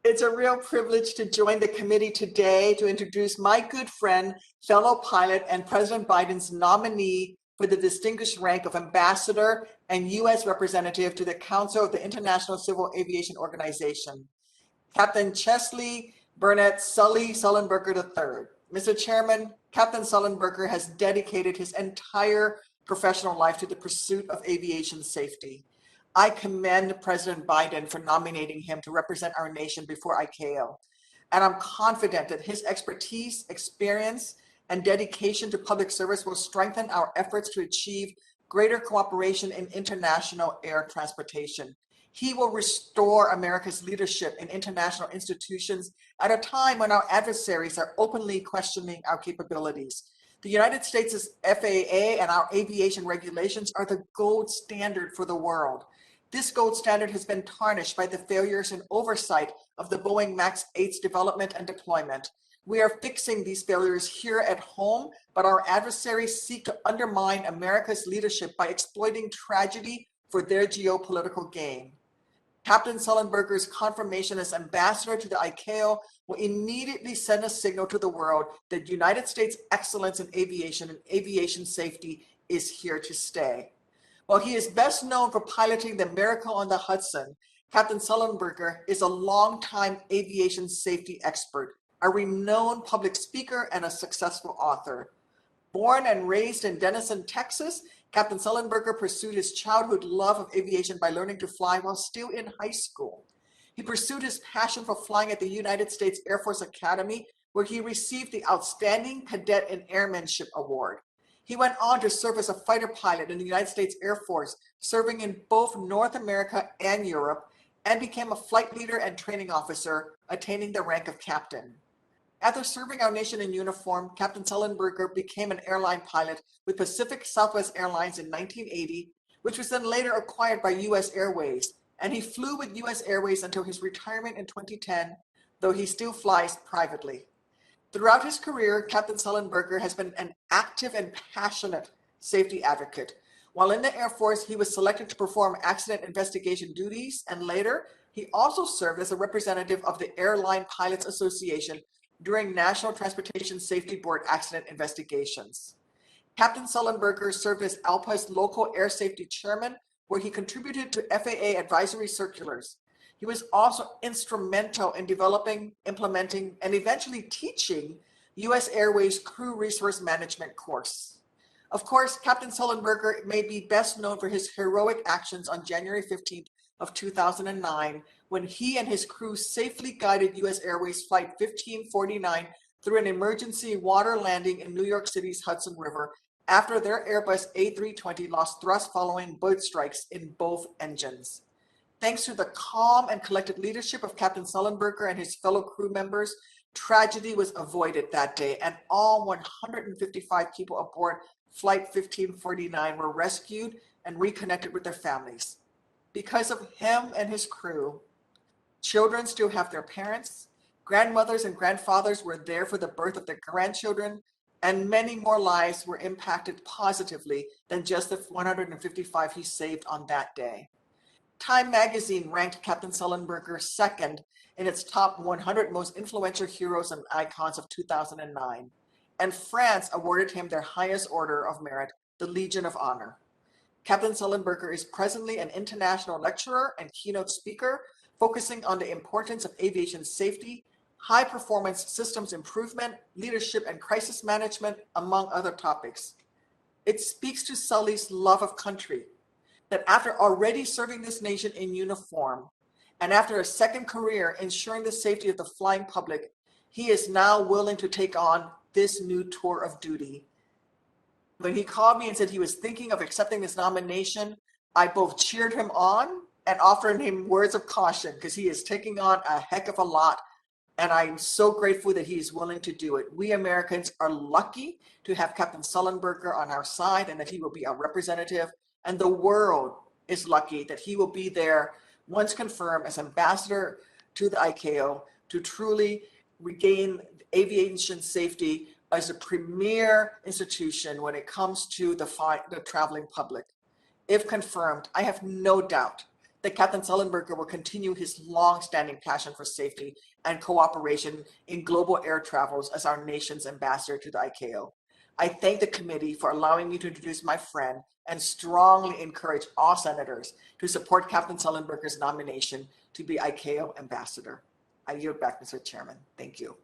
It's a real privilege to join the committee today to introduce my good friend, fellow pilot, and President Biden's nominee for the distinguished rank of Ambassador and U.S. Representative to the Council of the International Civil Aviation Organization, Captain Chesley Burnett Sully Sullenberger III. Mr. Chairman, Captain Sullenberger has dedicated his entire professional life to the pursuit of aviation safety. I commend President Biden for nominating him to represent our nation before ICAO, and I'm confident that his expertise, experience, and dedication to public service will strengthen our efforts to achieve greater cooperation in international air transportation. He will restore America's leadership in international institutions at a time when our adversaries are openly questioning our capabilities. The United States' FAA and our aviation regulations are the gold standard for the world. This gold standard has been tarnished by the failures and oversight of the Boeing MAX 8's development and deployment. We are fixing these failures here at home, but our adversaries seek to undermine America's leadership by exploiting tragedy for their geopolitical gain. Captain Sullenberger's confirmation as ambassador to the ICAO will immediately send a signal to the world that United States excellence in aviation and aviation safety is here to stay. While he is best known for piloting the Miracle on the Hudson, Captain Sullenberger is a longtime aviation safety expert, a renowned public speaker, and a successful author. Born and raised in Denison, Texas, Captain Sullenberger pursued his childhood love of aviation by learning to fly while still in high school. He pursued his passion for flying at the United States Air Force Academy, where he received the Outstanding Cadet in Airmanship Award. He went on to serve as a fighter pilot in the United States Air Force, serving in both North America and Europe, and became a flight leader and training officer, attaining the rank of captain. After serving our nation in uniform, Captain Sullenberger became an airline pilot with Pacific Southwest Airlines in 1980, which was then later acquired by U.S. Airways, and he flew with U.S. Airways until his retirement in 2010, though he still flies privately. Throughout his career, Captain Sullenberger has been an active and passionate safety advocate. While in the Air Force, he was selected to perform accident investigation duties, and later, he also served as a representative of the Airline Pilots Association during National Transportation Safety Board accident investigations. Captain Sullenberger served as ALPA's local air safety chairman, where he contributed to FAA advisory circulars. He was also instrumental in developing, implementing, and eventually teaching U.S. Airways Crew Resource Management course. Of course, Captain Sullenberger may be best known for his heroic actions on January 15th of 2009, when he and his crew safely guided U.S. Airways Flight 1549 through an emergency water landing in New York City's Hudson River after their Airbus A320 lost thrust following bird strikes in both engines. Thanks to the calm and collected leadership of Captain Sullenberger and his fellow crew members, tragedy was avoided that day, and all 155 people aboard Flight 1549 were rescued and reconnected with their families. Because of him and his crew, children still have their parents, grandmothers and grandfathers were there for the birth of their grandchildren, and many more lives were impacted positively than just the 155 he saved on that day. Time magazine ranked Captain Sullenberger second in its top 100 most influential heroes and icons of 2009, and France awarded him their highest order of merit, the Legion of Honor. Captain Sullenberger is presently an international lecturer and keynote speaker, focusing on the importance of aviation safety, high-performance systems improvement, leadership and crisis management, among other topics. It speaks to Sully's love of country, that after already serving this nation in uniform, and after a second career ensuring the safety of the flying public, he is now willing to take on this new tour of duty. When he called me and said he was thinking of accepting this nomination, I both cheered him on and offered him words of caution, because he is taking on a heck of a lot, and I'm so grateful that he is willing to do it. We Americans are lucky to have Captain Sullenberger on our side and that he will be our representative, and the world is lucky that he will be there once confirmed as ambassador to the ICAO to truly regain aviation safety as a premier institution when it comes to the traveling public. If confirmed, I have no doubt that Captain Sullenberger will continue his long-standing passion for safety and cooperation in global air travels as our nation's ambassador to the ICAO. I thank the committee for allowing me to introduce my friend and strongly encourage all senators to support Captain Sullenberger's nomination to be ICAO ambassador. I yield back, Mr. Chairman. Thank you.